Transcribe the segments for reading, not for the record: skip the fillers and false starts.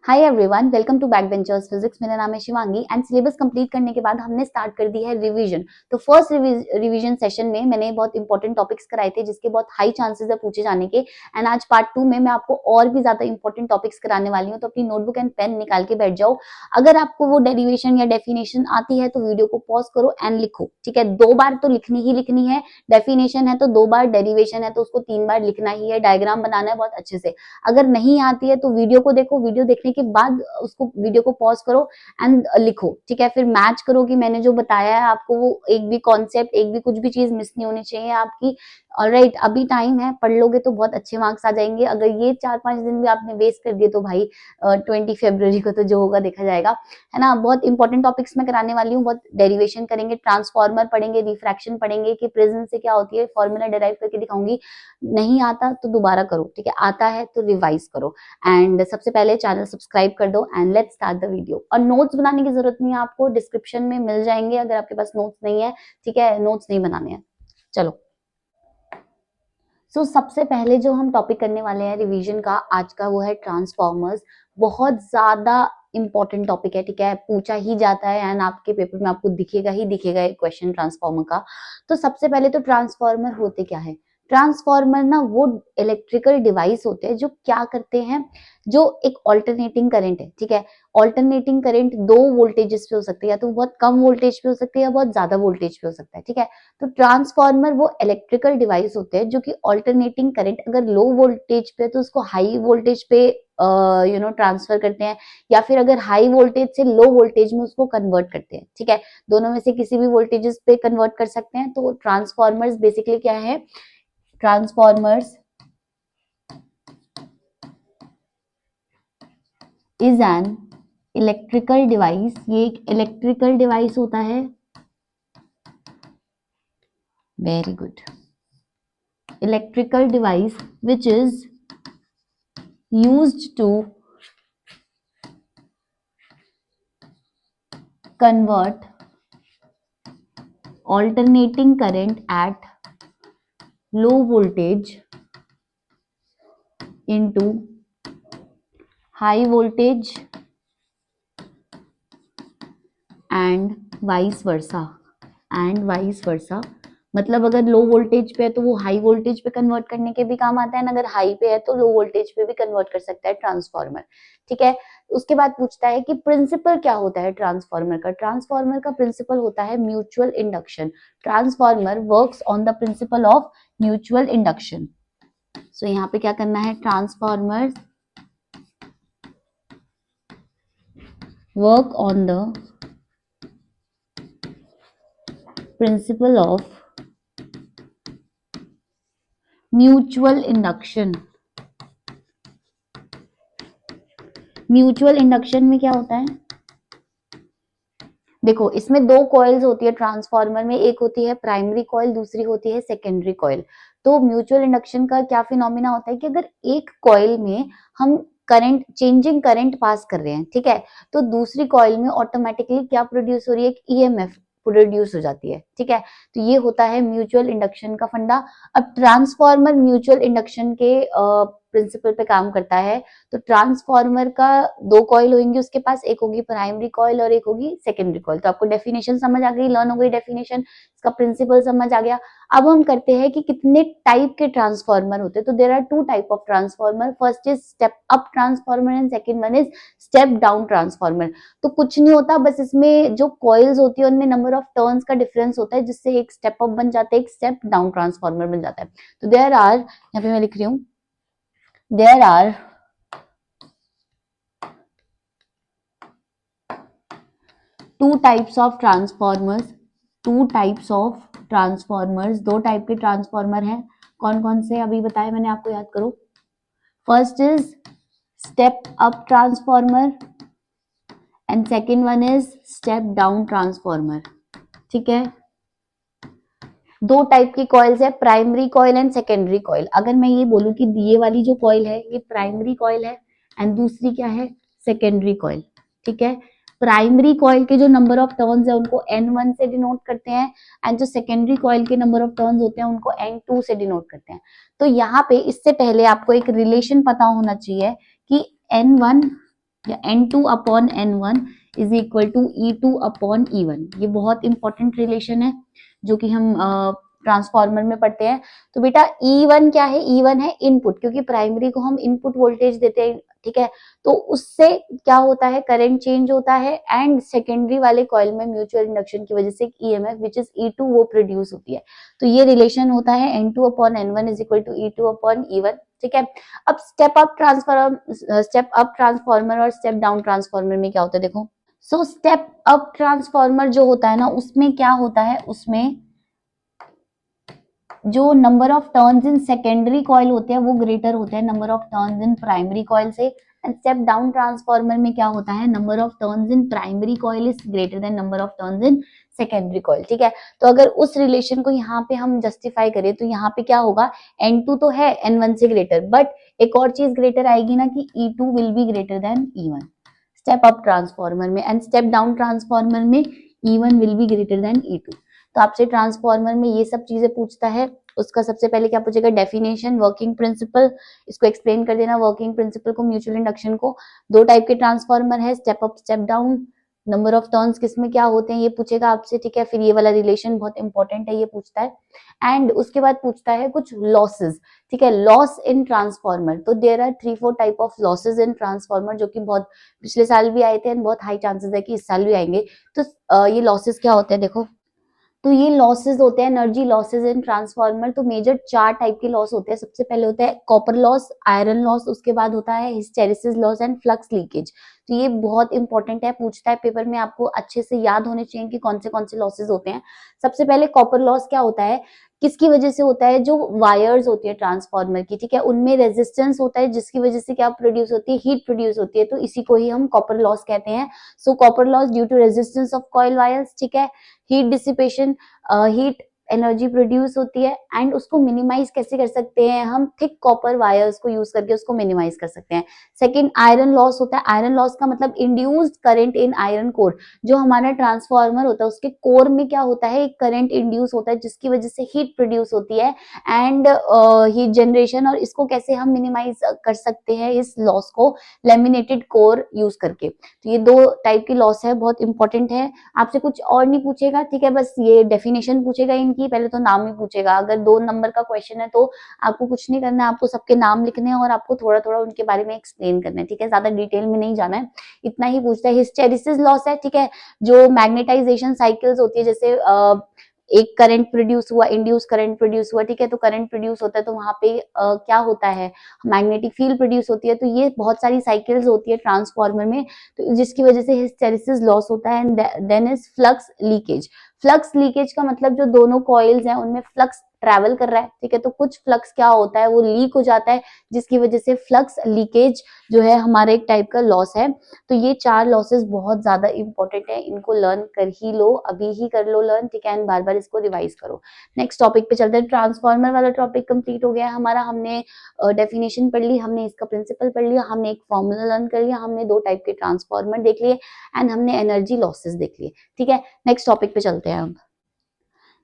Hi everyone, welcome to Back Benchers Physics. मेरा नाम है शिवांगी एंड सिलेबस कंप्लीट करने के बाद हमने स्टार्ट कर दी है रिवीजन। तो फर्स्ट रिवीजन सेशन में मैंने बहुत इंपॉर्टेंट टॉपिक्स कराए थे जिसके बहुत हाई चांसेस है पूछे जाने के। एंड आज पार्ट 2 में मैं आपको और भी ज्यादा इंपॉर्टेंट टॉपिक्स कराने वाली हूँ, तो अपनी नोटबुक एंड पेन निकाल के बैठ जाओ। अगर आपको वो डेरिवेशन या डेफिनेशन आती है तो वीडियो को पॉज करो एंड लिखो, ठीक है। 2 बार तो लिखनी ही लिखनी है। डेफिनेशन है तो 2 बार, डेरिवेशन है तो उसको 3 बार लिखना ही है। डायग्राम बनाना है बहुत अच्छे से। अगर नहीं आती है तो वीडियो को देखो, वीडियो देखने के बाद उसको वीडियो को पॉज करो एंड लिखो, ठीक है। फिर मैच करो कि मैंने जो बताया है आपको वो एक भी कॉन्सेप्ट, एक भी कुछ भी चीज मिस नहीं होनी चाहिए आपकी। ऑलराइट, अभी टाइम है, पढ़ लोगे तो बहुत अच्छे मार्क्स आ जाएंगे। अगर ये 4-5 दिन भी आपने वेस्ट कर दिए तो भाई 20 फरवरी को तो जो होगा देखा जाएगा, है ना। बहुत इंपॉर्टेंट टॉपिक्स मैं कराने वाली हूँ। बहुत डेरिवेशन करेंगे, ट्रांसफॉर्मर पढ़ेंगे, रिफ्रैक्शन पढ़ेंगे कि प्रिज्म से क्या होती है, फॉर्मूला डिराइव करके दिखाऊंगी। नहीं आता तो दोबारा करो, ठीक है। आता है तो रिवाइज करो। एंड सबसे पहले चैनल सब्सक्राइब कर दो and let's start the video. और नोट्स बनाने की जरूरत नहीं है आपको, डिस्क्रिप्शन में मिल जाएंगे अगर आपके पास नोट्स नहीं है, ठीक है। नोट्स नहीं बनाने हैं, चलो। सबसे पहले जो हम टॉपिक करने वाले हैं रिवीजन का आज का, वो है ट्रांसफॉर्मर्स। बहुत ज्यादा इंपॉर्टेंट टॉपिक है, ठीक है। पूछा ही जाता है एंड आपके पेपर में आपको दिखेगा ही दिखेगा एक क्वेश्चन ट्रांसफॉर्मर का। तो सबसे पहले तो ट्रांसफॉर्मर होते क्या है। ट्रांसफॉर्मर ना वो इलेक्ट्रिकल डिवाइस होते हैं जो क्या करते हैं, जो एक ऑल्टरनेटिंग करंट है, ठीक है। ऑल्टरनेटिंग करंट 2 वोल्टेजेस पे हो सकती है, या तो बहुत कम वोल्टेज पे हो सकती है या बहुत ज्यादा वोल्टेज पे हो सकता है, ठीक है। तो ट्रांसफॉर्मर वो इलेक्ट्रिकल डिवाइस होते हैं जो कि ऑल्टरनेटिंग करंट अगर लो वोल्टेज पे तो उसको हाई वोल्टेज पे ट्रांसफर करते हैं, या फिर अगर हाई वोल्टेज से लो वोल्टेज में उसको कन्वर्ट करते हैं, ठीक है। दोनों में से किसी भी वोल्टेजेस पे कन्वर्ट कर सकते हैं। तो ट्रांसफॉर्मर्स बेसिकली क्या है, transformers is an electrical device, ये एक इलेक्ट्रिकल डिवाइस होता है। Very good. Electrical device which is used to convert alternating current at low voltage into high voltage and vice versa, and vice versa। मतलब अगर low voltage पे है तो वो हाई वोल्टेज पे कन्वर्ट करने के भी काम आता है, अगर हाई पे है तो लो वोल्टेज पे भी कन्वर्ट कर सकता है ट्रांसफॉर्मर, ठीक है। उसके बाद पूछता है कि प्रिंसिपल क्या होता है ट्रांसफॉर्मर का। ट्रांसफॉर्मर का प्रिंसिपल होता है mutual induction. Transformer works on the principle of mutual induction. So यहाँ पे क्या करना है, transformer work on the principle of mutual induction. Mutual induction में क्या होता है, देखो इसमें 2 कॉइल्स होती है ट्रांसफॉर्मर में, एक होती है प्राइमरी कॉइल, दूसरी होती है सेकेंडरी कॉइल। तो म्यूचुअल इंडक्शन का क्या फिनोमिना होता है कि अगर एक कॉइल में हम करंट, चेंजिंग करंट पास कर रहे हैं, ठीक है, तो दूसरी कॉइल में ऑटोमेटिकली क्या प्रोड्यूस हो रही है, एक ईएमएफ प्रोड्यूस हो जाती है, ठीक है। तो ये होता है म्यूचुअल इंडक्शन का फंडा। अब ट्रांसफॉर्मर म्यूचुअल इंडक्शन के प्रिंसिपल पे काम करता है। तो ट्रांसफॉर्मर का 2 कॉइल होंगी उसके पास, एक होगी प्राइमरी कॉइल और एक होगी सेकेंडरी कॉइल। तो आपको डेफिनेशन समझ आ गई, लर्न हो गई डेफिनेशन, इसका प्रिंसिपल समझ आ गया। अब हम करते हैं कि कितने टाइप के ट्रांसफॉर्मर होते हैं। तो there are 2 type of transformer, first is step up transformer and second one is step down transformer. तो कुछ नहीं होता, बस इसमें जो कॉइल्स होती है उनमें नंबर ऑफ टर्न्स का डिफरेंस होता है, जिससे एक स्टेप अप बन जाता है, एक स्टेप डाउन ट्रांसफॉर्मर बन जाता है। तो देयर आर, यहाँ पे मैं लिख रही हूँ, there are 2 types of transformers, 2 types of transformers, 2 type के ट्रांसफॉर्मर हैं। कौन कौन से अभी बताए मैंने आपको, याद करो। First is step up transformer and second one is step down transformer, ठीक है। 2 टाइप की कॉइल्स है, primary coil and secondary coil. अगर मैं ये बोलूं कि ये वाली जो कॉइल है ये प्राइमरी कॉइल है एंड दूसरी क्या है, सेकेंडरी कॉइल, ठीक है। प्राइमरी कॉइल के जो नंबर ऑफ टर्न्स है उनको N1 से डिनोट करते हैं एंड जो सेकेंडरी कॉइल के नंबर ऑफ टर्न्स होते हैं उनको N2 से डिनोट करते हैं। तो यहाँ पे इससे पहले आपको एक रिलेशन पता होना चाहिए कि N1 या N2/N1 is equal to E2/E1। ये बहुत इंपॉर्टेंट रिलेशन है जो कि हम ट्रांसफार्मर में पढ़ते हैं। तो बेटा E1 क्या है? E1 है इनपुट, क्योंकि प्राइमरी को हम इनपुट वोल्टेज देते हैं, ठीक है। तो उससे क्या होता है? करंट चेंज होता है एंड सेकेंडरी वाले कॉइल में म्यूचुअल इंडक्शन की वजह से ईएमएफ विच इज E2 वो प्रोड्यूस होती है। तो ये रिलेशन होता है N2/N1 is equal to E2/E1, ठीक है। अब स्टेप अप ट्रांसफार्मर और स्टेप डाउन ट्रांसफार्मर में क्या होता है देखो। सो स्टेप अप ट्रांसफार्मर जो होता है ना, उसमें क्या होता है? उसमें जो number of turns in secondary coil होते हैं वो ग्रेटर होते हैं number of turns in primary coil से। एंड स्टेप डाउन ट्रांसफार्मर में क्या होता है? Number of turns in primary coil is greater than number of turns in secondary coil, ठीक है। तो अगर उस रिलेशन को यहाँ पे हम जस्टिफाई करें तो यहाँ पे क्या होगा? N2 तो है N1 से ग्रेटर, बट एक और चीज ग्रेटर आएगी ना कि E2 will be greater than E1 step up transformer में, एंड स्टेप डाउन ट्रांसफार्मर में E1 will be greater than E2। तो आपसे ट्रांसफार्मर में ये सब चीजें पूछता है। उसका सबसे पहले क्या पूछेगा? डेफिनेशन, वर्किंग प्रिंसिपल, इसको एक्सप्लेन कर देना। वर्किंग प्रिंसिपल को, म्यूचुअल इंडक्शन को, दो टाइप के ट्रांसफार्मर है, step up step down, number of turns किसमें क्या होते हैं ये पूछेगा आपसे, ठीक है। फिर ये वाला रिलेशन बहुत इंपॉर्टेंट है, ये पूछता है। एंड उसके बाद पूछता है कुछ लॉसेस, ठीक है। लॉस इन ट्रांसफार्मर, तो there are 3-4 type of losses in transformer जो कि बहुत पिछले साल भी आए थे एंड बहुत हाई चांसेस है कि इस साल भी आएंगे। तो ये लॉसेस क्या होते हैं देखो। तो ये लॉसेस होते हैं एनर्जी लॉसेस इन ट्रांसफार्मर। तो मेजर 4 टाइप के लॉस होते हैं। सबसे पहले होता है कॉपर लॉस, आयरन लॉस, उसके बाद होता है hysteresis loss and flux leakage. तो ये बहुत इंपॉर्टेंट है, पूछता है पेपर में, आपको अच्छे से याद होने चाहिए कि कौन से लॉसेस होते हैं। सबसे पहले कॉपर लॉस क्या होता है? किसकी वजह से होता है? जो वायर्स होती है ट्रांसफार्मर की, ठीक है, उनमें रेजिस्टेंस होता है जिसकी वजह से क्या प्रोड्यूस होती है? हीट प्रोड्यूस होती है। तो इसी को ही हम कॉपर लॉस कहते हैं। So copper loss due to resistance of coil wires, ठीक है। Heat dissipation, heat energy produce होती है एंड उसको मिनिमाइज कैसे कर सकते हैं? हम थिक कॉपर वायर्स को यूज करके उसको मिनिमाइज कर सकते हैं। सेकंड, आयरन लॉस होता है। आयरन लॉस का मतलब induced current in iron core. जो हमारा ट्रांसफार्मर होता है उसके कोर में क्या होता है? एक करंट इंड्यूस होता है जिसकी वजह से हीट प्रोड्यूस होती है एंड हीट जनरेशन। और इसको कैसे हम मिनिमाइज कर सकते हैं इस लॉस को? लेमिनेटेड कोर यूज करके। तो ये दो टाइप की लॉस है, बहुत इंपॉर्टेंट है। आपसे कुछ और नहीं पूछेगा, ठीक है, बस ये डेफिनेशन पूछेगा इनकी, पहले तो नाम ही पूछेगा। अगर 2 नंबर का क्वेश्चन है तो आपको कुछ नहीं करना है, आपको सबके नाम लिखने हैं और आपको थोड़ा थोड़ा उनके बारे में एक्सप्लेन करना है, ठीक है, ज्यादा डिटेल में नहीं जाना है, इतना ही पूछता है। हिस्टेरिसिस लॉस है, ठीक है, जो मैग्नेटाइजेशन साइकिल्स होती है, जैसे एक करंट प्रोड्यूस हुआ, इंड्यूस करंट प्रोड्यूस हुआ, ठीक है, तो करंट प्रोड्यूस होता है तो वहां पे क्या होता है? मैग्नेटिक फील्ड प्रोड्यूस होती है। तो ये बहुत सारी साइकिल्स होती है ट्रांसफार्मर में, तो जिसकी वजह से हिस्टेरिसिस लॉस होता है। And then is flux leakage. Flux leakage का मतलब जो दोनों कॉइल्स हैं उनमें फ्लक्स ट्रैवल कर रहा है, ठीक है, तो कुछ फ्लक्स क्या होता है? वो लीक हो जाता है जिसकी वजह से फ्लक्स लीकेज जो है हमारा एक टाइप का लॉस है। तो ये 4 लॉसेस बहुत ज्यादा इंपॉर्टेंट है, इनको लर्न कर ही लो, अभी ही कर लो लर्न, ठीक है, एंड बार बार इसको रिवाइज करो। नेक्स्ट टॉपिक पे चलते हैं। ट्रांसफार्मर वाला टॉपिक कंप्लीट हो गया है हमारा। हमने डेफिनेशन पढ़ ली, हमने इसका प्रिंसिपल पढ़ लिया, हमने एक फॉर्मूला लर्न कर लिया, हमने 2 टाइप के ट्रांसफार्मर देख लिए एंड हमने एनर्जी लॉसेस देख लिए, ठीक है। नेक्स्ट टॉपिक पे चलते हैं अब।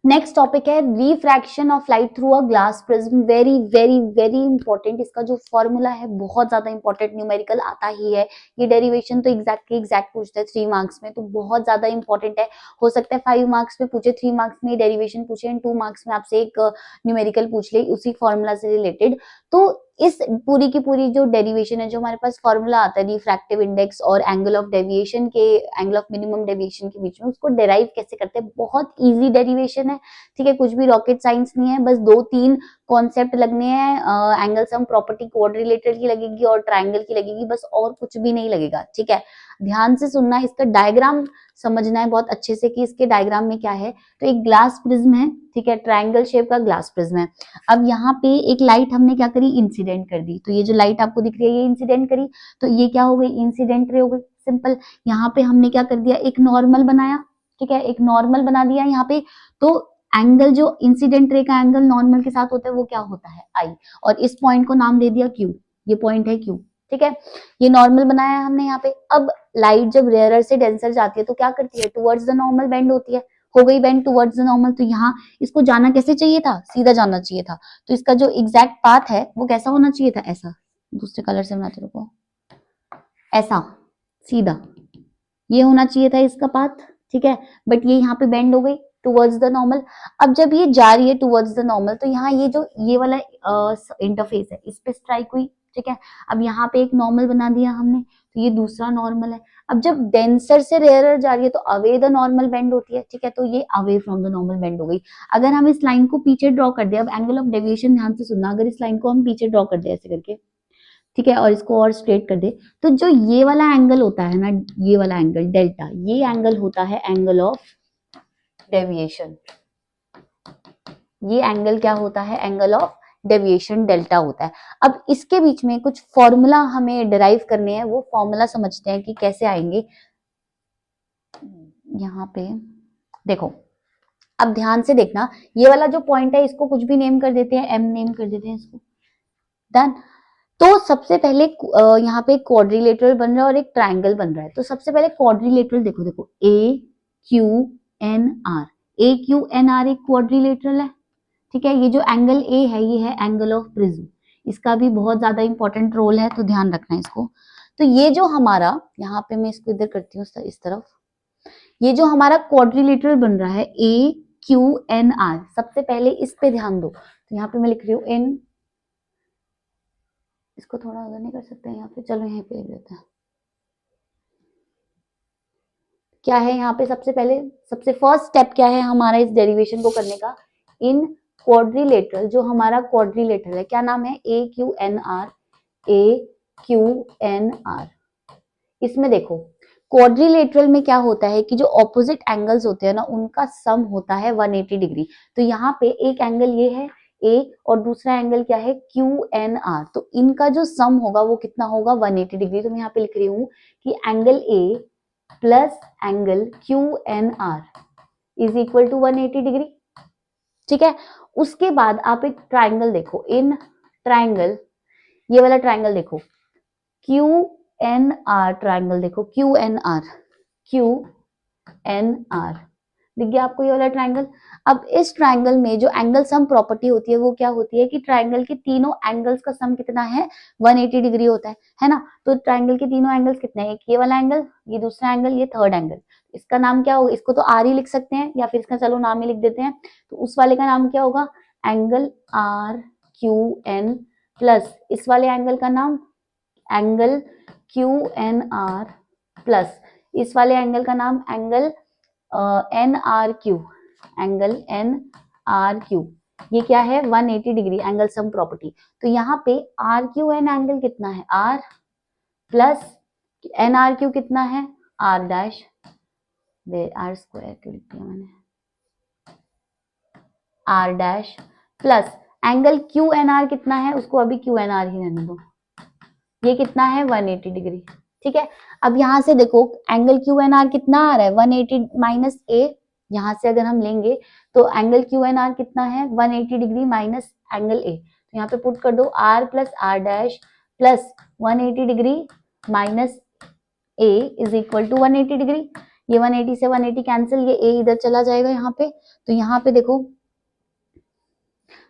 नेक्स्ट टॉपिक है refraction of light through a glass prism. Very very very important. इसका जो फॉर्मूला है बहुत ज्यादा इंपॉर्टेंट, न्यूमेरिकल आता ही है। ये डेरिवेशन तो एग्जैक्ट पूछता है 3 मार्क्स में, तो बहुत ज्यादा इंपॉर्टेंट है। हो सकता है 5 मार्क्स में पूछे, 3 मार्क्स में डेरिवेशन पूछे एंड 2 मार्क्स में आपसे एक न्यूमेरिकल पूछ ले उसी फॉर्मूला से रिलेटेड। तो इस पूरी की पूरी जो डेरिवेशन है, जो हमारे पास फॉर्मूला आता है रिफ्रैक्टिव इंडेक्स और एंगल ऑफ डेविएशन के, एंगल ऑफ मिनिमम डेविएशन के बीच में, उसको डेराइव कैसे करते हैं? बहुत इजी डेरिवेशन है, ठीक है, कुछ भी रॉकेट साइंस नहीं है, बस 2-3 कॉन्सेप्ट लगने हैं। एंगल सम प्रॉपर्टी क्वाड्रिलेटरल की लगेगी और ट्राइंगल की लगेगी, बस और कुछ भी नहीं लगेगा, ठीक है। ध्यान से सुनना, इसका डायग्राम समझना है बहुत अच्छे से कि इसके डायग्राम में क्या है। तो एक ग्लास प्रिज्म है, ठीक है, ट्राइंगल शेप का ग्लास प्रिज्म है। अब यहाँ पे एक लाइट हमने क्या करी? इंसिडेंट कर दी। तो ये जो लाइट आपको दिख रही है ये इंसिडेंट करी, तो ये क्या हो गई? इंसिडेंट रे हो गई, सिंपल। यहाँ पे हमने क्या कर दिया? एक नॉर्मल बनाया, ठीक है, एक नॉर्मल बना दिया यहाँ पे। तो एंगल जो इंसिडेंट रे का एंगल नॉर्मल के साथ होता है वो क्या होता है? आई। और इस पॉइंट को नाम दे दिया क्यू, ये पॉइंट है क्यू, ठीक है। ये नॉर्मल बनाया हमने यहाँ पे। अब लाइट जब रेयरर से डेंसर जाती है तो क्या करती है? टुवर्ड्स द नॉर्मल बेंड होती है। हो गई बेंड टुवर्ड्स द नॉर्मल। तो यहाँ इसको जाना कैसे चाहिए था? सीधा जाना चाहिए था। तो इसका जो एग्जैक्ट पाथ है वो कैसा होना चाहिए था? ऐसा। दूसरे कलर से बनाते रुको, ऐसा, सीधा, ये होना चाहिए था इसका पाथ, ठीक है, बट ये यहाँ पे बेंड हो गई टुवर्ड्स द नॉर्मल। अब जब ये जा रही है टुवर्ड्स द नॉर्मल, तो यहाँ ये जो ये वाला इंटरफेस है इस पे स्ट्राइक हुई, ठीक है। अब यहाँ पे एक नॉर्मल बना दिया हमने, तो ये दूसरा नॉर्मल है। अब जब डेंसर से रेयरर जा रही है तो अवे द नॉर्मल बेंड होती है, ठीक है, तो ये away from the normal bend हो गई। अगर हम इस लाइन को पीछे ड्रॉ कर दे, अब एंगल ऑफ डेविएशन ध्यान से सुनना, अगर इस लाइन को हम पीछे ड्रॉ कर दे ऐसे करके, ठीक है, और इसको और स्ट्रेट कर दे, तो जो ये वाला एंगल होता है ना, ये वाला एंगल डेल्टा, ये एंगल होता है एंगल ऑफ डेविएशन। ये एंगल क्या होता है? एंगल ऑफ डेविएशन डेल्टा होता है। अब इसके बीच में कुछ फॉर्मूला हमें डिराइव करने हैं, वो फॉर्मूला समझते हैं कि कैसे आएंगे। यहाँ पे देखो, अब ध्यान से देखना, ये वाला जो पॉइंट है इसको कुछ भी नेम कर देते हैं, एम नेम कर देते हैं इसको, डन। तो सबसे पहले यहाँ पे क्वाड्रिलेटरल बन रहा है और एक ट्रायंगल बन रहा है। तो सबसे पहले क्वाड्रिलेटरल देखो, देखो ए Q N are, A Q N are एक क्वाड्रिलेटरल है, ठीक है। ये जो एंगल ए है ये है एंगल ऑफ प्रिज्म, इसका भी बहुत ज्यादा इंपॉर्टेंट रोल है, तो ध्यान रखना है इसको। तो ये जो हमारा, यहाँ पे मैं इसको इधर करती हूँ इस तरफ, ये जो हमारा क्वाड्रिलेटरल बन रहा है ए क्यू एन आर, सबसे पहले इस पे ध्यान दो। तो यहाँ पे मैं लिख रही हूँ इन, इसको थोड़ा अगर नहीं कर सकते हैं यहाँ पे, चलो यहीं पे लिख देते हैं। क्या है यहाँ पे सबसे पहले, सबसे फर्स्ट स्टेप क्या है हमारा इस डेरिवेशन को करने का? इन क्वाड्रिलेटरल, जो हमारा क्वाड्रिलेटरल है, क्या नाम है? ए Q N are, A Q N are. इसमें देखो क्वाड्रिलेटरल में क्या होता है कि जो ऑपोजिट एंगल्स होते हैं ना, उनका सम होता है 180 डिग्री। तो यहाँ पे एक एंगल ये है ए और दूसरा एंगल क्या है? Q N R. तो इनका जो सम होगा वो कितना होगा? 180 डिग्री। तो मैं यहाँ पे लिख रही हूँ कि angle A plus angle Q N R is equal to 180 degree, ठीक है। उसके बाद आप एक ट्राइंगल देखो, इन ट्राइंगल, ये वाला ट्राइंगल देखो, क्यू एन आर ट्राइंगल देखो, Q N R, Q N R, दिख गया आपको ये वाला ट्राइंगल? अब इस ट्राइंगल में जो एंगल सम प्रॉपर्टी होती है वो क्या होती है कि ट्राइंगल के तीनों एंगल्स का सम कितना है? 180 डिग्री होता है ना। तो ट्राइंगल के तीनों एंगल्स कितने हैं? एक ये वाला एंगल, ये दूसरा एंगल, ये थर्ड एंगल। इसका नाम क्या होगा? इसको तो आर ही लिख सकते हैं, या फिर इसका चलो नाम ही लिख देते हैं। तो उस वाले का नाम क्या होगा? Angle R Q N, plus इस वाले एंगल का नाम angle Q N R, plus इस वाले एंगल का नाम angle N R Q, angle N R Q. ये क्या है? 180 डिग्री एंगल सम प्रॉपर्टी। तो यहाँ पे आर क्यू एन एंगल कितना है? R, plus N R Q कितना है? आर डैश, आर स्क्वायर क्यों लिख दिया मैंने? R dash, plus angle Q N R कितना है? उसको अभी क्यू एन आर ही रहने दो। ये कितना है? 180 डिग्री, ठीक है। अब यहां से देखो एंगल क्यू एन आर कितना आ रहा है? 180 माइनस ए, यहां से अगर हम लेंगे तो एंगल क्यू एन आर कितना है? 180 डिग्री माइनस एंगल ए। तो यहाँ पे पुट कर दो R plus R dash plus 180 degree minus A is equal to 180 degree. ये 180 से 180 कैंसिल, ये ए इधर चला जाएगा यहाँ पे। तो यहाँ पे देखो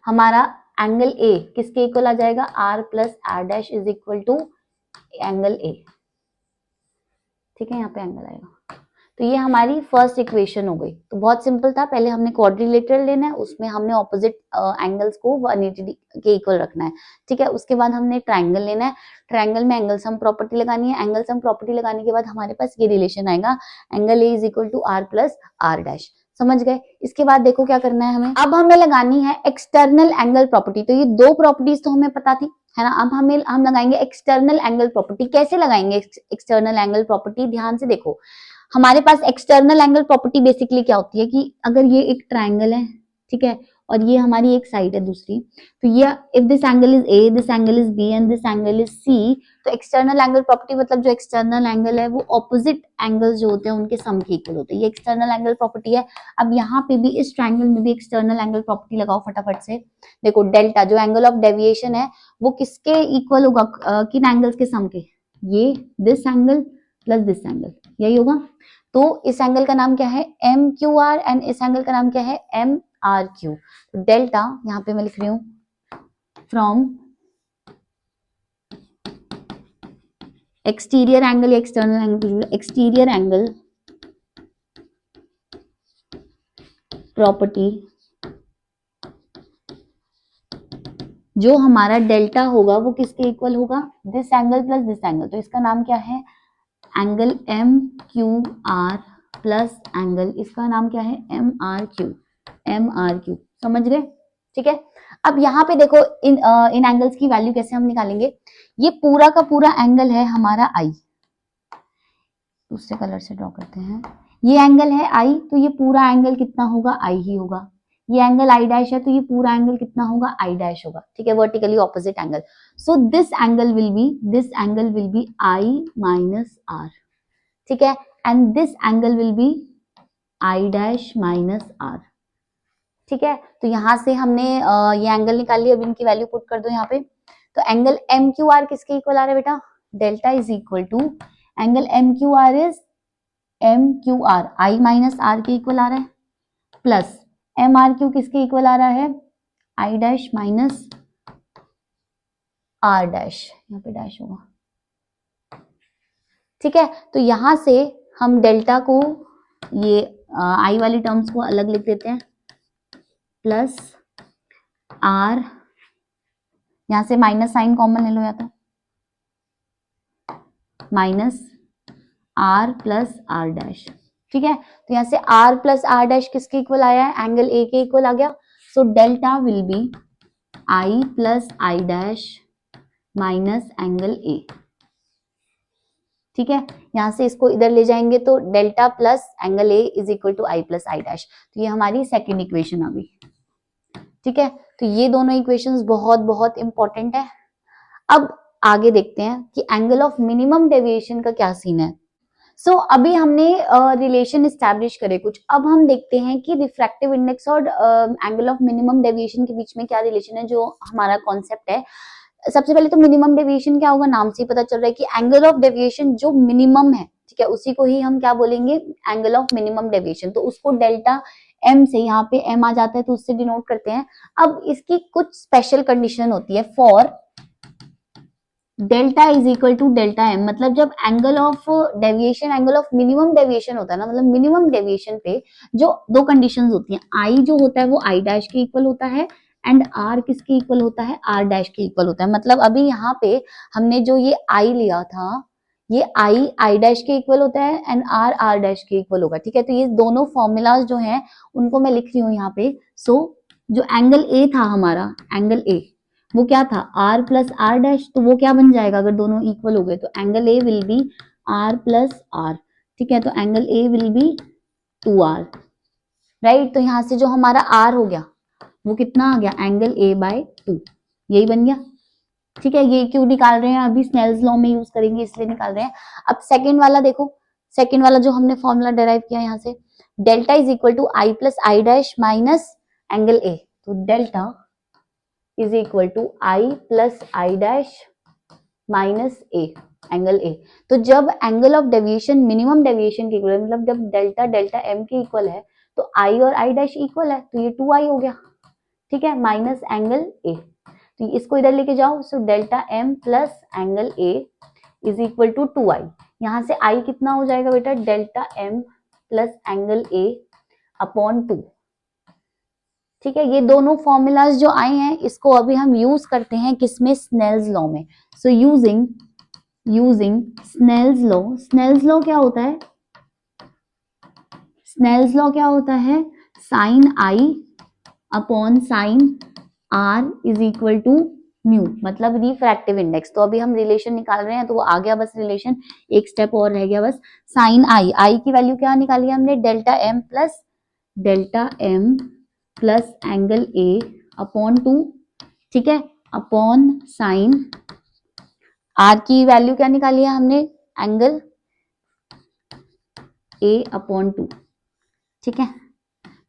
हमारा एंगल ए किसके इक्वल आ जाएगा? R plus R dash is equal to angle A, ठीक है, यहाँ पे एंगल आएगा। तो ये हमारी फर्स्ट इक्वेशन हो गई। तो बहुत सिंपल था, पहले हमने क्वाड्रिलेटरल लेना है, उसमें हमने ऑपोजिट एंगल्स को 180 के इक्वल रखना है, ठीक है। उसके बाद हमने ट्राइंगल लेना है, ट्राइंगल में एंगल सम प्रॉपर्टी लगानी है। एंगल सम प्रॉपर्टी लगाने के बाद हमारे पास ये रिलेशन आएगा, angle A is equal to R plus R dash. समझ गए? इसके बाद देखो क्या करना है हमें, अब हमें लगानी है एक्सटर्नल एंगल प्रॉपर्टी। तो ये दो प्रॉपर्टीज तो हमें पता थी, है ना। अब हम लगाएंगे एक्सटर्नल एंगल प्रॉपर्टी। कैसे लगाएंगे एक्सटर्नल एंगल प्रॉपर्टी? ध्यान से देखो, हमारे पास एक्सटर्नल एंगल प्रॉपर्टी बेसिकली क्या होती है कि अगर ये एक ट्राइंगल है, ठीक है, और ये हमारी एक साइड है दूसरी, तो ये if this angle is A, this angle is B and this angle is C, तो एक्सटर्नल एंगल प्रॉपर्टी मतलब जो एक्सटर्नल एंगल है वो ऑपोजिट एंगल्स जो होते हैं उनके सम के इक्वल होते हैं। ये एक्सटर्नल एंगल प्रॉपर्टी है। अब यहाँ पे भी इस ट्राइंगल में भी एक्सटर्नल एंगल प्रॉपर्टी लगाओ फटाफट से। देखो डेल्टा जो एंगल ऑफ डेविएशन है वो किसके इक्वल होगा? किन एंगल्स के सम के? ये this angle plus this angle, यही होगा। तो इस एंगल का नाम क्या है? एम क्यू आर, एंड इस एंगल का नाम क्या है? M R Q. डेल्टा यहाँ पे मैं लिख रही हूं फ्रॉम एक्सटीरियर एंगल या external angle, exterior angle property जो हमारा डेल्टा होगा वो किसके इक्वल होगा, this angle plus this angle. तो इसका नाम क्या है, angle M Q R plus angle, इसका नाम क्या है, M R Q, M R Q. समझ गए, ठीक है। अब यहाँ पे देखो इन एंगल्स की वैल्यू कैसे हम निकालेंगे। ये पूरा का पूरा एंगल है हमारा आई, दूसरे कलर से ड्रॉ करते हैं। ये एंगल है आई, तो ये पूरा एंगल कितना होगा, आई ही होगा। ये एंगल आई डैश है, तो ये पूरा एंगल कितना होगा, आई डैश होगा, ठीक है, vertically opposite angle. So this angle will be I minus R, ठीक है, and this angle will be I dash minus R, ठीक है। तो यहां से हमने ये एंगल निकाल लिया। अब इनकी वैल्यू पुट कर दो यहाँ पे। तो एंगल एम क्यू आर किसके इक्वल आ रहा है बेटा, delta is equal to angle M Q R is M Q R I minus R के इक्वल आ रहा है, प्लस एम आर क्यू किसके इक्वल आ रहा है, I dash minus R dash, यहाँ पे डैश होगा, ठीक है। तो यहां से हम डेल्टा को, ये आई वाली टर्म्स को अलग लिख देते हैं, प्लस आर, यहां से माइनस साइन कॉमन ले लो या तो, minus R plus R dash, ठीक है। तो यहां से आर प्लस आर डैश किसके इक्वल आया है, एंगल ए के इक्वल आ गया। So delta will be I plus I dash minus angle A, ठीक है। यहां से इसको इधर ले जाएंगे तो delta plus angle A is equal to I plus I dash. तो ये हमारी सेकेंड इक्वेशन आ गई, ठीक है। तो ये दोनों इक्वेशंस बहुत बहुत इंपॉर्टेंट है। अब आगे देखते हैं कि एंगल ऑफ मिनिमम डेविएशन का क्या सीन है। सो अभी हमने रिलेशन एस्टैब्लिश करे कुछ। अब हम देखते हैं कि रिफ्रैक्टिव इंडेक्स और एंगल ऑफ मिनिमम डेविएशन के बीच में क्या रिलेशन है, जो हमारा कॉन्सेप्ट है। सबसे पहले तो मिनिमम डेविएशन क्या होगा, नाम से ही पता चल रहा है कि एंगल ऑफ डेविएशन जो मिनिमम है, ठीक है, उसी को ही हम क्या बोलेंगे, एंगल ऑफ मिनिमम डेविएशन। तो उसको डेल्टा एम से, यहाँ पे एम आ जाता है तो उससे डिनोट करते हैं। अब इसकी कुछ स्पेशल कंडीशन होती है for delta is equal to delta M. मतलब जब angle of deviation, angle of minimum deviation होता है ना, मतलब मिनिमम डेविएशन पे जो दो कंडीशंस होती हैं, आई जो होता है वो आई डैश के इक्वल होता है, एंड आर किसके इक्वल होता है, आर डैश के इक्वल होता है। मतलब अभी यहाँ पे हमने जो ये आई लिया था, ये आई आई डैश के इक्वल होता है एंड आर आर डैश के इक्वल होगा, ठीक है। तो ये दोनों फॉर्मूलाज जो हैं उनको मैं लिख रही हूँ यहाँ पे। सो जो एंगल ए था हमारा, एंगल ए वो क्या था, आर प्लस आर डैश, तो वो क्या बन जाएगा अगर दोनों इक्वल हो गए, तो angle A will be R plus R, ठीक है। तो angle A will be 2r, right. तो यहां से जो हमारा r हो गया वो कितना आ गया, एंगल a बाय 2, यही बन गया, ठीक है। ये क्यों निकाल रहे हैं, अभी स्नेल्स लॉ में यूज करेंगे इसलिए निकाल रहे हैं। अब सेकेंड वाला देखो, सेकेंड वाला जो हमने फॉर्मूला डेराइव किया यहाँ से, delta is equal to I plus I dash minus angle a. तो delta is equal to I plus I dash minus a, angle a. तो जब angle of deviation minimum deviation के इक्वल है, मतलब जब डेल्टा डेल्टा एम के equal है, तो आई और आई डैश इक्वल है, तो ये 2i हो गया, ठीक है, माइनस एंगल ए। तो इसको इधर लेके जाओ, so delta M plus angle A is equal to 2i। यहाँ से i कितना हो जाएगा बेटा, delta M plus angle A upon 2, ठीक है। ये दोनों फॉर्मूलाज जो आए हैं इसको अभी हम यूज करते हैं किसमें, स्नेल्स लॉ में। So using Snell's law, Snell's law क्या होता है, स्नेल्स लॉ क्या होता है, sine I upon sine R is equal to mu, मतलब रिफ्रैक्टिव इंडेक्स। तो अभी हम रिलेशन निकाल रहे हैं, तो वो आ गया बस रिलेशन, एक स्टेप और रह गया बस। साइन आई, आई की वैल्यू क्या निकाली हमने, delta M plus angle A upon 2, ठीक है, अपॉन साइन आर की वैल्यू क्या निकाली है हमने, एंगल ए अपॉन 2, ठीक है।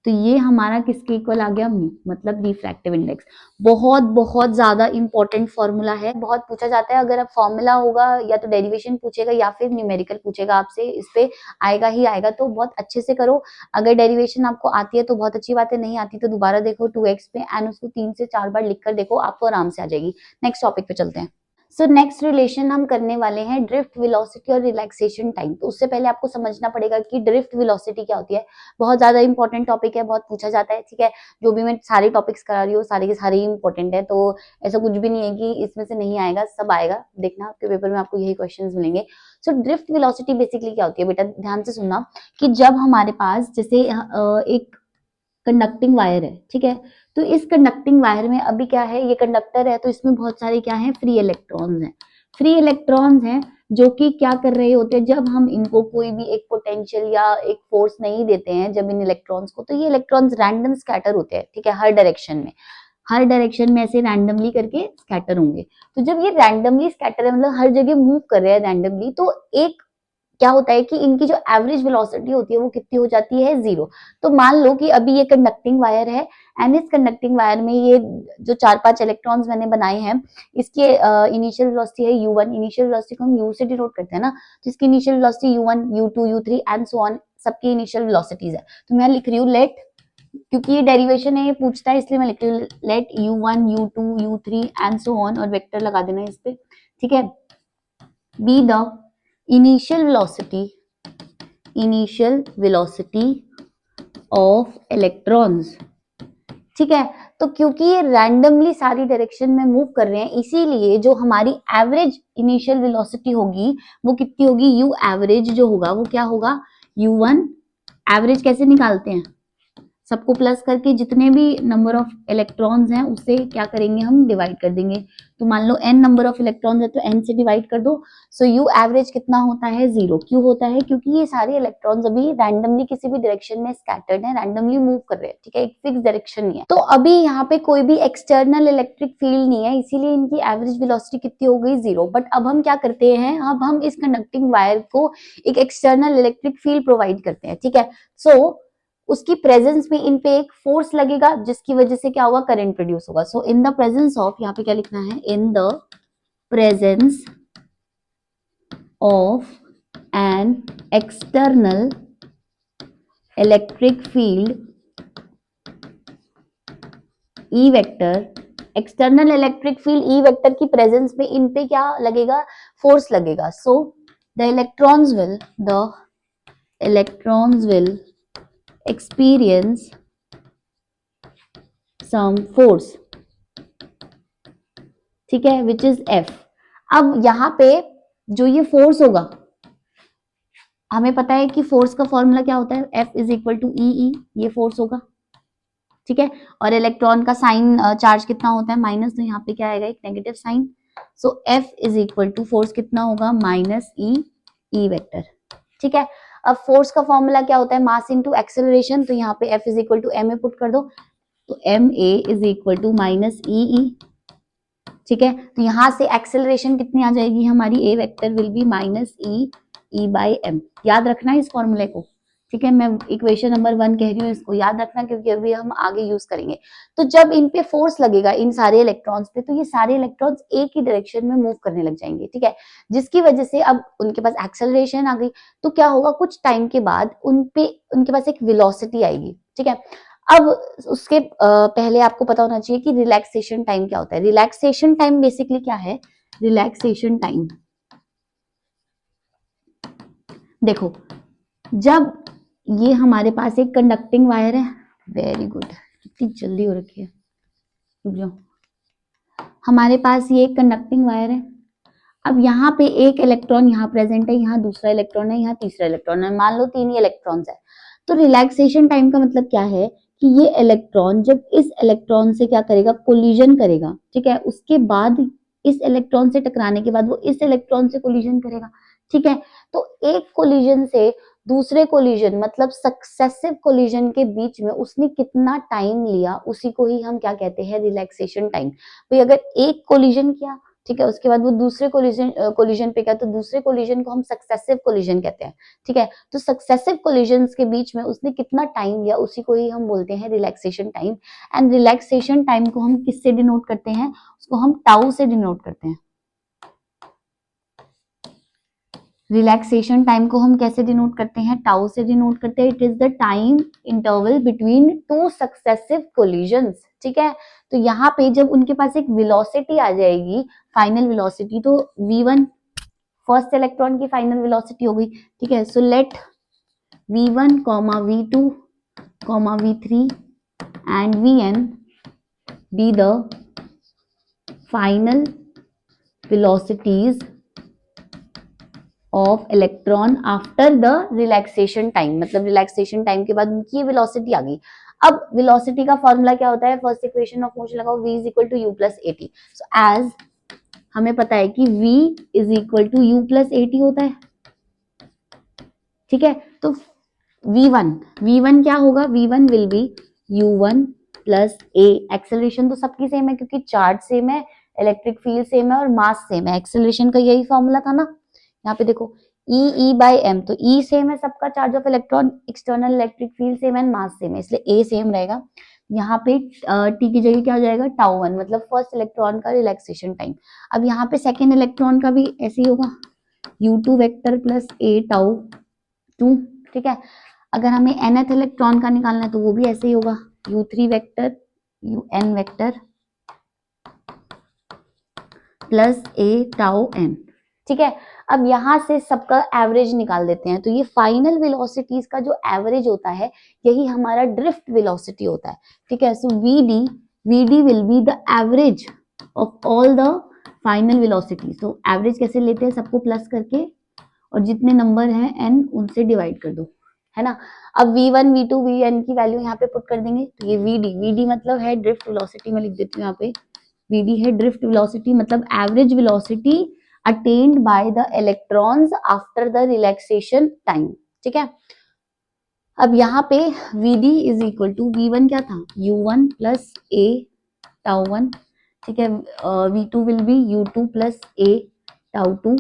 तो ये हमारा किसके इक्वल आ गया, म्यू, मतलब रिफ्रैक्टिव इंडेक्स। बहुत बहुत ज्यादा इंपॉर्टेंट फॉर्मूला है, बहुत पूछा जाता है। अगर अब फॉर्मूला होगा या तो डेरिवेशन पूछेगा या फिर न्यूमेरिकल पूछेगा आपसे, इस पे आएगा ही आएगा, तो बहुत अच्छे से करो। अगर डेरिवेशन आपको आती है तो बहुत अच्छी बात है, नहीं आती तो दोबारा देखो 2x पे एंड उसको 3 से 4 बार लिख कर देखो, आपको आराम से आ जाएगी। नेक्स्ट टॉपिक पे चलते हैं। सो नेक्स्ट रिलेशन हम करने वाले हैं ड्रिफ्ट वेलोसिटी और रिलैक्सेशन टाइम। तो उससे पहले आपको समझना पड़ेगा कि ड्रिफ्ट वेलोसिटी क्या होती है। बहुत ज्यादा इंपॉर्टेंट टॉपिक है, बहुत पूछा जाता है, ठीक है। जो भी मैं सारे टॉपिक्स करा रही हूँ सारे के सारे ही इंपॉर्टेंट है, तो ऐसा कुछ भी नहीं है कि इसमें से नहीं आएगा, सब आएगा। देखना आपके पेपर में आपको यही क्वेश्चन मिलेंगे। सो ड्रिफ्ट वेलोसिटी बेसिकली क्या होती है बेटा, ध्यान से सुनना कि जब हमारे पास जैसे एक कंडक्टिंग वायर है, ठीक है। तो इस कंडक्टिंग वायर में अभी क्या है, ये कंडक्टर है तो इसमें बहुत सारे क्या है, फ्री इलेक्ट्रॉन्स हैं। फ्री इलेक्ट्रॉन्स हैं जो कि क्या कर रहे होते हैं, जब हम इनको कोई भी एक पोटेंशियल या एक फोर्स नहीं देते हैं जब इन इलेक्ट्रॉन्स को, तो ये इलेक्ट्रॉन्स रैंडम स्कैटर होते हैं, ठीक है, हर डायरेक्शन में ऐसे रैंडमली करके स्कैटर होंगे। तो जब ये रैंडमली स्कैटर है मतलब हर जगह मूव कर रहे हैं रैंडमली, तो एक क्या होता है कि इनकी जो एवरेज वेलोसिटी होती है वो कितनी हो जाती है, 0। तो मान लो कि अभी ये कंडक्टिंग वायर है एंड इस कंडक्टिंग वायर में ये जो 4-5 इलेक्ट्रॉन्स मैंने बनाए हैं, इसके इनिशियल वेलोसिटी है u1। इनिशियल वेलोसिटी को हम u से डिनोट करते हैं ना, जिसकी initial velocity u1 u2 u3 and so on, सबकी इनिशियल वेलोसिटीज है। तो मैं लिख रही हूँ लेट, क्योंकि ये डेरिवेशन है, ये पूछता है, इसलिए मैं लिख रही हूँ let u1 u2 u3 and so on, और वेक्टर लगा देना इस पे, ठीक है। Be the initial velocity of electrons, ठीक है। तो क्योंकि ये रैंडमली सारी डायरेक्शन में मूव कर रहे हैं, इसीलिए जो हमारी एवरेज इनिशियल वेलोसिटी होगी वो कितनी होगी, u एवरेज जो होगा वो क्या होगा, u1 एवरेज कैसे निकालते हैं, सबको प्लस करके जितने भी नंबर ऑफ इलेक्ट्रॉन्स हैं उससे क्या करेंगे, हम डिवाइड कर देंगे। तो मान लो n नंबर ऑफ इलेक्ट्रॉन्स है तो n से डिवाइड कर दो। सो u एवरेज कितना होता है, 0। क्यों होता है, क्योंकि ये सारे इलेक्ट्रॉन्स अभी रैंडमली किसी भी डायरेक्शन में स्कैटर्ड है, रैंडमली मूव कर रहे हैं, ठीक है, एक फिक्स डायरेक्शन नहीं है। तो अभी यहाँ पे कोई भी एक्सटर्नल इलेक्ट्रिक फील्ड नहीं है, इसीलिए इनकी एवरेज वेलोसिटी कितनी हो गई, 0। बट अब हम क्या करते हैं, अब हम इस कंडक्टिंग वायर को एक एक्सटर्नल इलेक्ट्रिक फील्ड प्रोवाइड करते हैं, ठीक है। सो उसकी प्रेजेंस में इन पे एक फोर्स लगेगा जिसकी वजह से क्या होगा, करंट प्रोड्यूस होगा। सो इन द प्रेजेंस ऑफ, यहाँ पे क्या लिखना है, in the presence of an external electric field E vector, external electric field E vector की प्रेजेंस में इन पे क्या लगेगा, फोर्स लगेगा। So the electrons will experience some force, ठीक है, which is F। अब यहाँ पे जो ये फोर्स होगा, हमें पता है कि फोर्स का फॉर्मूला क्या होता है, F इज इक्वल टू ई, ये फोर्स होगा, ठीक है। और इलेक्ट्रॉन का साइन चार्ज कितना होता है, माइनस, तो यहाँ पे क्या आएगा, एक negative sign. So F is equal to force कितना होगा, माइनस ई वेक्टर, ठीक है। अब फोर्स का फॉर्मूला क्या होता है, मास इनटू एक्सेलरेशन, तो यहाँ पे F is equal to m a put कर दो, तो m a is equal to minus e, ठीक है। तो यहां से एक्सेलरेशन कितनी आ जाएगी हमारी, a vector will be minus e by m. याद रखना इस फॉर्मूले को, ठीक है। मैं इक्वेशन नंबर 1 कह रही हूँ, इसको याद रखना क्योंकि अभी हम आगे यूज करेंगे। तो जब इन पे फोर्स लगेगा इन सारे इलेक्ट्रॉन्स पे, तो ये सारे इलेक्ट्रॉन्स एक ही डायरेक्शन में मूव करने लग जाएंगे, ठीक है। जिसकी वजह से अब उनके पास एक्सेलरेशन आ गई, तो क्या होगा, कुछ टाइम के बाद उनके पास एक वेलोसिटी आएगी, ठीक है। अब उसके पहले आपको पता होना चाहिए कि रिलैक्सेशन टाइम क्या होता है। रिलैक्सेशन टाइम बेसिकली क्या है, रिलैक्सेशन टाइम, देखो, जब ये हमारे पास एक कंडक्टिंग वायर है, वेरी गुड, कितनी जल्दी हो रखी है, रुक जाओ, हमारे पास ये एक कंडक्टिंग वायर है। अब यहाँ पे एक इलेक्ट्रॉन यहाँ प्रेजेंट है, यहाँ दूसरा इलेक्ट्रॉन है, यहाँ तीसरा इलेक्ट्रॉन है, मान लो 3 ही इलेक्ट्रॉन्स है। तो रिलैक्सेशन टाइम का मतलब क्या है कि ये इलेक्ट्रॉन जब इस इलेक्ट्रॉन से क्या करेगा, कोलिजन करेगा, ठीक है, उसके बाद इस इलेक्ट्रॉन से टकराने के बाद वो इस इलेक्ट्रॉन से कोलिजन करेगा, ठीक है। तो एक कोलिजन से दूसरे कोलिजन मतलब सक्सेसिव कोलिजन के बीच में उसने कितना टाइम लिया, उसी को ही हम क्या कहते हैं, रिलैक्सेशन टाइम। भाई अगर एक कोलिजन किया, ठीक है, उसके बाद वो दूसरे कोलिजन पे क्या, तो दूसरे कोलिजन को हम सक्सेसिव कोलिजन कहते हैं, ठीक है। तो सक्सेसिव कोलिजन्स के बीच में उसने कितना टाइम लिया, उसी को ही हम बोलते हैं relaxation time. And relaxation time को हम किससे डिनोट करते हैं, उसको हम टाउ से डिनोट करते हैं। रिलैक्सेशन टाइम को हम कैसे डिनोट करते हैं, टाउ से डिनोट करते हैं। It is the time interval between two successive collisions, ठीक है। तो यहाँ पे जब उनके पास एक वेलोसिटी आ जाएगी, फाइनल वेलोसिटी, तो v1 फर्स्ट इलेक्ट्रॉन की फाइनल वेलोसिटी हो गई, ठीक है। So let v1, v2, v3 and vn be the final velocities of electron after the relaxation time, मतलब रिलैक्सेशन टाइम के बाद उनकी ये वेलोसिटी आ गई। अब वेलोसिटी का फॉर्मूला क्या होता है, फर्स्ट इक्वेशन ऑफ मोशन लगाओ, v is equal to U plus A T. So as हमें पता है कि v is equal to U plus A T होता है, ठीक है। तो v1 क्या होगा, v1 will be u1 plus A. Acceleration तो सबकी सेम है क्योंकि चार्ज सेम है, इलेक्ट्रिक फील्ड सेम है और मास सेम है। एक्सेलरेशन का यही फॉर्मूला था ना। यहाँ पे देखो ई बाई एम, तो ई सेम है सबका, charge of electron, external electric field same है, मास सेम है, इसलिए ए सेम रहेगा। यहाँ पे टी की जगह क्या हो जाएगा, टाउ वन, मतलब फर्स्ट इलेक्ट्रॉन का रिलैक्सेशन टाइम। अब यहाँ पे सेकेंड इलेक्ट्रॉन का भी ऐसे ही होगा, u2 vector plus a tau 2, ठीक है। अगर हमें nth इलेक्ट्रॉन का निकालना है तो वो भी ऐसे ही होगा, u3 vector un vector plus a tau n, ठीक है। अब यहां से सबका एवरेज निकाल देते हैं, तो ये फाइनल वेलोसिटीज का जो एवरेज होता है यही हमारा ड्रिफ्ट वेलोसिटी होता है, ठीक है। So VD will be the average of all the final velocities. तो एवरेज कैसे लेते हैं, सबको प्लस करके और जितने नंबर हैं n उनसे डिवाइड कर दो, है ना। अब v1 v2 vn की वैल्यू यहाँ पे पुट कर देंगे, तो ये vd मतलब है ड्रिफ्ट वेलोसिटी, मैं लिख देती हूँ यहाँ पे, vd है ड्रिफ्ट वेलोसिटी, मतलब average velocity attend by the electrons after the relaxation time, ठीक है। अब यहाँ पे vd is equal to v1 क्या था, u1 प्लस a टाउ 1, ठीक है। v2 will be u2 plus a tau 2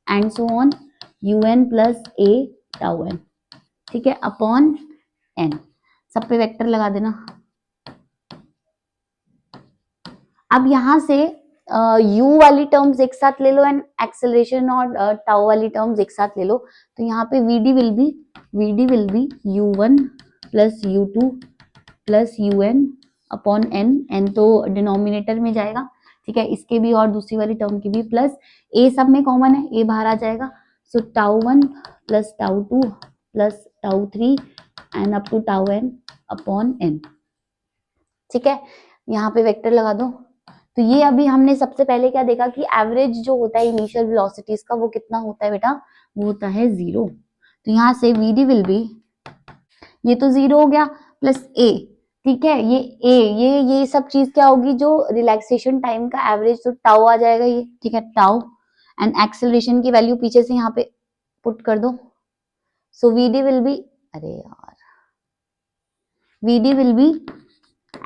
and so on un plus a tau n, ठीक है, अपॉन n। सब पे वेक्टर लगा देना। अब यहां से u वाली टर्म्स एक साथ ले लो एंड एक्सेलरेशन और टाउ वाली टर्म्स एक साथ ले लो, तो यहाँ पे vd will be u1 plus u2 plus un upon n तो डिनोमिनेटर में जाएगा, ठीक है। इसके भी और दूसरी वाली टर्म की भी, प्लस a सब में कॉमन है, a बाहर आ जाएगा। So tau 1 plus tau 2 plus tau 3 and up to tau n upon n, ठीक है। यहाँ पे वेक्टर लगा दो। तो ये अभी हमने सबसे पहले क्या देखा कि एवरेज जो होता है इनिशियल वेलोसिटीज का वो कितना होता है बेटा, वो होता है 0। तो यहाँ से vd विल बी, ये तो 0 हो गया, प्लस a, ठीक है। ये a, ये सब चीज क्या होगी, जो रिलैक्सेशन टाइम का एवरेज, तो टाउ आ जाएगा ये, ठीक है, टाउ एंड एक्सेलरेशन की वैल्यू पीछे से यहाँ पे पुट कर दो। सो vd विल बी, अरे यार, vd विल बी,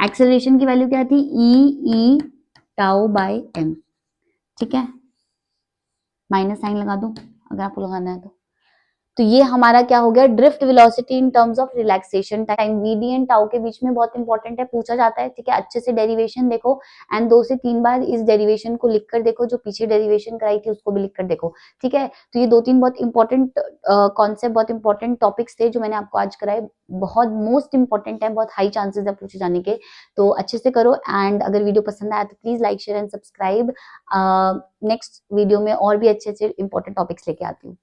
एक्सेलरेशन की वैल्यू क्या थी, ई टाउ बाय एम, ठीक है। माइनस साइन लगा दो अगर आपको लगाना है तो ये हमारा क्या हो गया, drift velocity in terms of relaxation time. VD and tau के बीच में बहुत इंपॉर्टेंट है, पूछा जाता है, ठीक है। अच्छे से डेरिवेशन देखो एंड 2 से 3 बार इस डेरिवेशन को लिखकर देखो, जो पीछे डेरिवेशन कराई थी उसको भी लिखकर देखो, ठीक है। तो ये 2-3 बहुत इंपॉर्टेंट कॉन्सेप्ट, बहुत इंपॉर्टेंट टॉपिक्स थे जो मैंने आपको आज कराए, बहुत मोस्ट इंपॉर्टेंट है, बहुत हाई चांसेस है पूछे जाने के, तो अच्छे से करो। एंड अगर वीडियो पसंद आया तो please like share and subscribe. Next video में और भी अच्छे अच्छे इंपॉर्टेंट टॉपिक्स लेके आती हूँ।